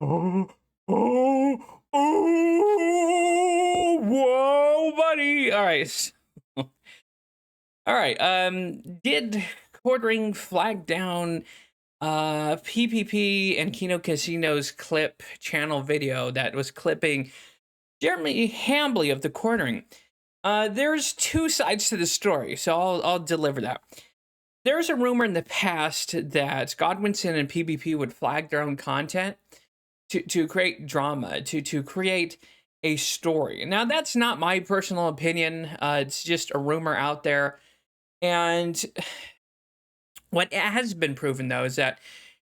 Oh, oh, oh, whoa, buddy. All right. All right. Did Quartering Flag down PPP and KinoCasino's clip channel video that was clipping Jeremy Hambly of the Quartering? There's two sides to the story, so I'll deliver that. There's a rumor in the past that Godwinson and PPP would flag their own content to create drama, to create a story. Now, that's not my personal opinion. It's just a rumor out there. And what has been proven, though, is that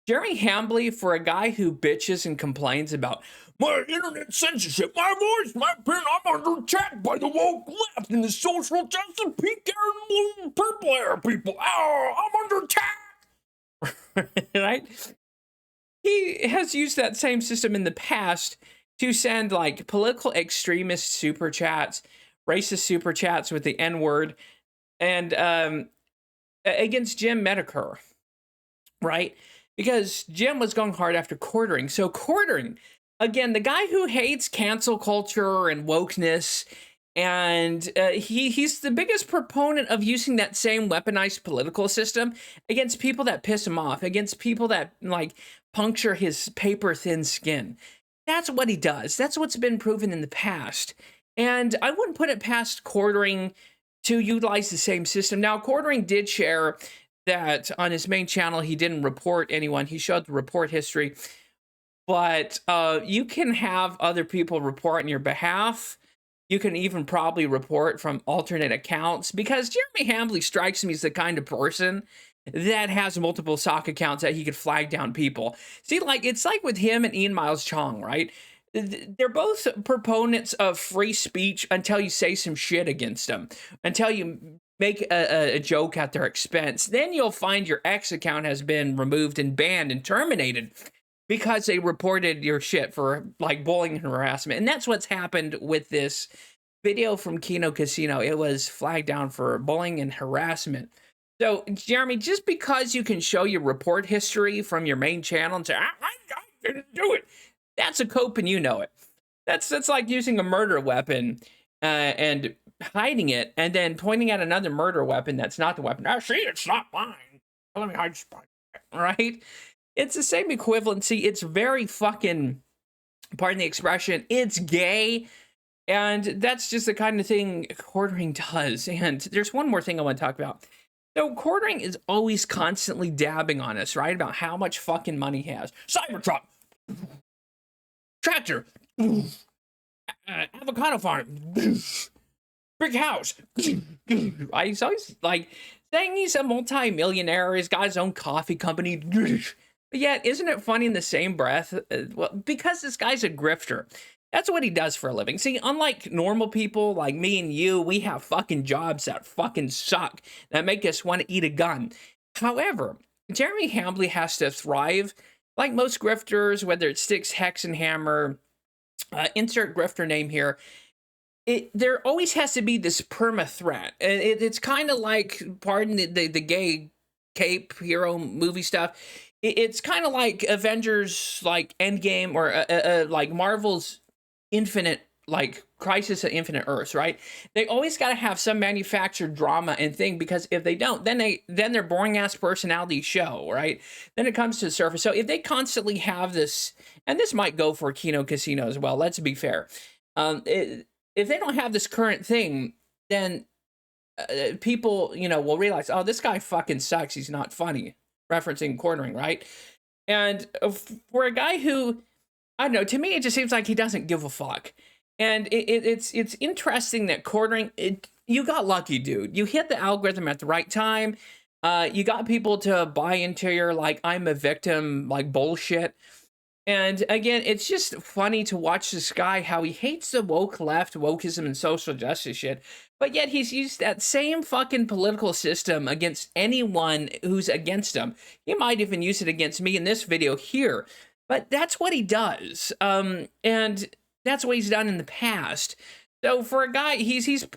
Jeremy Hambly, for a guy who bitches and complains about my internet censorship, my voice, my pen, I'm under attack by the woke left and the social justice pink hair and blue purple hair people. Oh, I'm under attack. Right? He has used that same system in the past to send like political extremist super chats, racist super chats with the N word, and against Jim Medicare, right? Because Jim was going hard after Quartering. So Quartering, again, the guy who hates cancel culture and wokeness, and he's the biggest proponent of using that same weaponized political system against people that piss him off, against people that like puncture his paper thin skin. That's what he does. That's what's been proven in the past. And I wouldn't put it past Quartering to utilize the same system. Now, Quartering did share that on his main channel, he didn't report anyone. He showed the report history. But you can have other people report on your behalf. You can even probably report from alternate accounts, because Jeremy Hambly strikes me as the kind of person that has multiple sock accounts that he could flag down people. See, like, it's like with him and Ian Miles Chong, right? They're both proponents of free speech until you say some shit against them, until you make a joke at their expense. Then you'll find your X account has been removed and banned and terminated because they reported your shit for like bullying and harassment. And that's what's happened with this video from KinoCasino. It was flagged down for bullying and harassment. So, Jeremy, just because you can show your report history from your main channel and say, I didn't do it, that's a cope and you know it. That's like using a murder weapon and hiding it and then pointing at another murder weapon that's not the weapon. Oh, see, it's not mine. Let me hide spot. Right? It's the same equivalency. It's very fucking, pardon the expression, it's gay. And that's just the kind of thing Quartering does. And there's one more thing I want to talk about. So Quartering is always constantly dabbing on us, right? About how much fucking money he has. Cybertruck. Tractor. Avocado farm. Big house. He's always like saying he's a multi-millionaire. He's got his own coffee company. But yet, isn't it funny in the same breath? Well, because this guy's a grifter. That's what he does for a living. See, unlike normal people like me and you, we have fucking jobs that fucking suck, that make us want to eat a gun. However, Jeremy Hambly has to thrive like most grifters, whether it's Sticks, Hex, and Hammer, insert grifter name here. There always has to be this perma threat. It's kind of like, pardon the gay cape hero movie stuff. It's kind of like Avengers, like Endgame, or like Marvel's Infinite, like Crisis of Infinite Earths, right? They always got to have some manufactured drama and thing, because if they don't, then their boring ass personality show, right? Then it comes to the surface. So if they constantly have this, and this might go for KinoCasino as well, let's be fair. If they don't have this current thing, then people, will realize, oh, this guy fucking sucks. He's not funny. Referencing Quartering, right? And for a guy who, I don't know, to me, it just seems like he doesn't give a fuck. And it's interesting that Quartering, you got lucky, dude. You hit the algorithm at the right time. You got people to buy into your, like, I'm a victim, like, bullshit. And again, it's just funny to watch this guy, how he hates the woke left, wokeism, and social justice shit. But yet he's used that same fucking political system against anyone who's against him. He might even use it against me in this video here. But that's what he does. And that's what he's done in the past. So for a guy, he's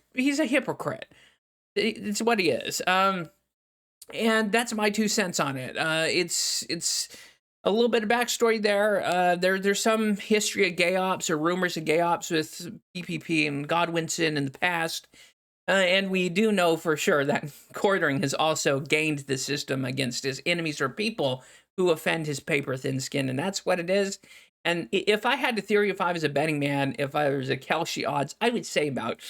a hypocrite. It's what he is. And that's my 2 cents on it. It's A little bit of backstory there. There's some history of gay ops or rumors of gay ops with PPP and Godwinson in the past. And we do know for sure that Quartering has also gained the system against his enemies or people who offend his paper thin skin. And that's what it is. And if I had to theory, if I was a betting man, if I was a Kalshi odds, I would say about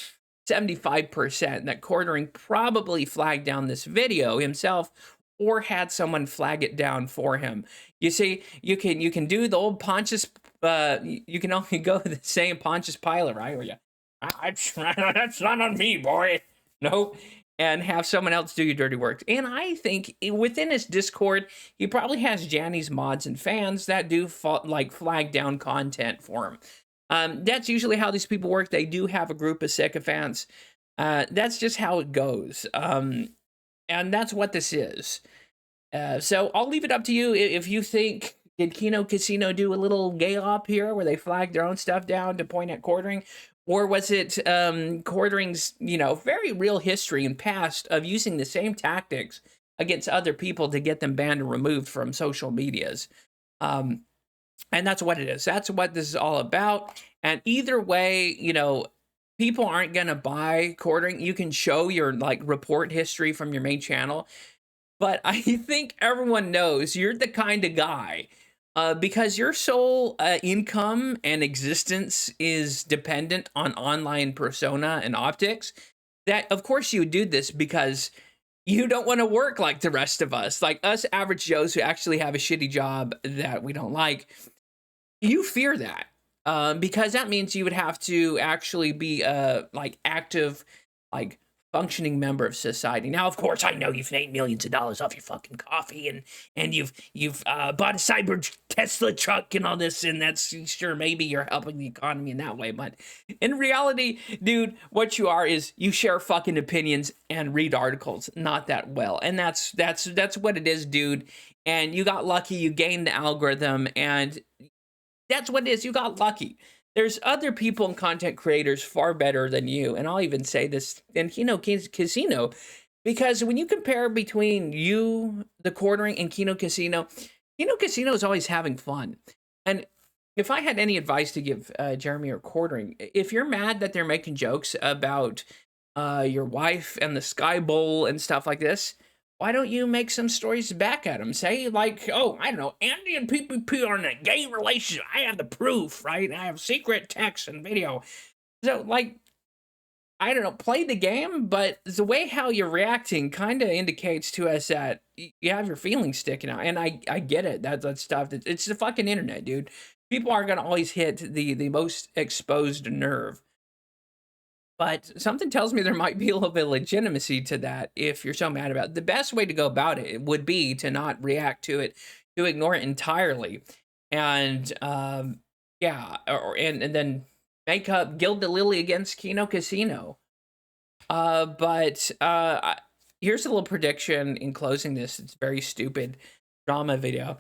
75% that Quartering probably flagged down this video himself or had someone flag it down for him. You see, you can do the old Pontius, you can only go the same Pontius Pilate, right? Where you, that's not on me, boy. No, and have someone else do your dirty work. And I think within his Discord, he probably has Janny's mods and fans that do like flag down content for him. That's usually how these people work. They do have a group of sycophants. That's just how it goes. And that's what this is. So I'll leave it up to you if you think, did KinoCasino do a little gay op here where they flagged their own stuff down to point at Quartering? Or was it Quartering's, very real history and past of using the same tactics against other people to get them banned or removed from social medias? And that's what it is. That's what this is all about. And either way, people aren't going to buy Quartering. You can show your report history from your main channel. But I think everyone knows you're the kind of guy, because your sole income and existence is dependent on online persona and optics, that of course you would do this because you don't want to work like the rest of us, like us average Joes who actually have a shitty job that we don't like. You fear that, because that means you would have to actually be a active, functioning member of society. Now, of course, I know you've made millions of dollars off your fucking coffee, and you've bought a cyber Tesla truck and all this, and that's sure maybe you're helping the economy in that way. But in reality, dude, what you are is you share fucking opinions and read articles not that well, and that's what it is, dude. And you got lucky. You gained the algorithm, and that's what it is. You got lucky. There's other people and content creators far better than you. And I'll even say this in KinoCasino, because when you compare between you, the Quartering, and KinoCasino, KinoCasino is always having fun. And if I had any advice to give Jeremy or Quartering, if you're mad that they're making jokes about your wife and the Sky Bowl and stuff like this, why don't you make some stories back at them? Say, oh, I don't know, Andy and PPP are in a gay relationship. I have the proof, right? I have secret text and video. So, I don't know, play the game, but the way how you're reacting kind of indicates to us that you have your feelings sticking out. And I get it. That stuff. It's the fucking internet, dude. People are going to always hit the most exposed nerve. But something tells me there might be a little bit of legitimacy to that if you're so mad about it. The best way to go about it would be to not react to it, to ignore it entirely. And yeah, and then make up Gild the Lily against KinoCasino. But here's a little prediction in closing this. It's very stupid drama video.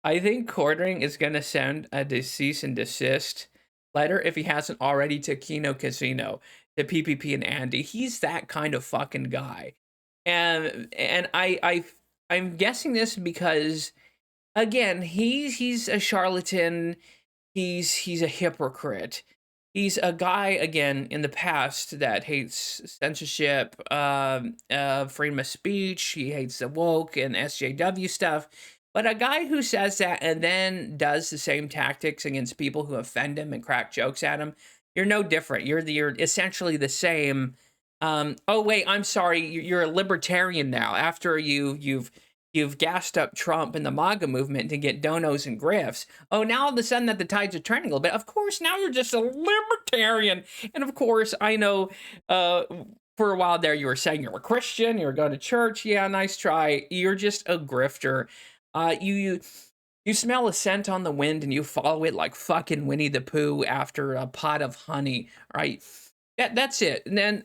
I think Quartering is going to send a cease and desist letter, if he hasn't already, to KinoCasino, to PPP and Andy. He's that kind of fucking guy. And I'm guessing this because, again, he's a charlatan. He's a hypocrite. He's a guy, again, in the past that hates censorship, freedom of speech. He hates the woke and SJW stuff. But a guy who says that and then does the same tactics against people who offend him and crack jokes at him, you're no different. You're essentially the same. Oh wait, I'm sorry. You're a libertarian now. After you've gassed up Trump and the MAGA movement to get donos and grifts. Oh, now all of a sudden that the tides are turning a little bit. Of course, now you're just a libertarian. And of course, I know for a while there you were saying you're a Christian, you were going to church. Yeah, nice try. You're just a grifter. You smell a scent on the wind and you follow it like fucking Winnie the Pooh after a pot of honey, right? That's it. And then,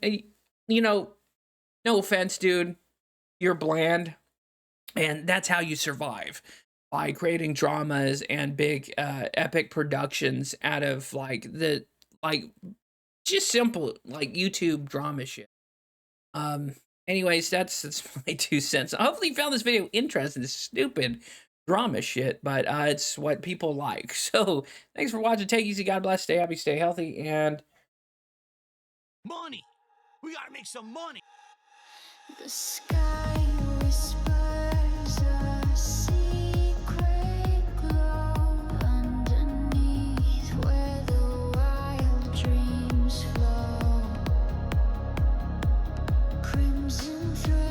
no offense, dude, you're bland. And that's how you survive, by creating dramas and big epic productions out of just simple YouTube drama shit. Anyways, that's my 2 cents. Hopefully you found this video interesting. It's stupid drama shit, but it's what people like. So thanks for watching. Take it easy. God bless. Stay happy. Stay healthy. And money. We gotta make some money. The sky whispers a secret glow underneath where the wild dreams flow. Crimson thread.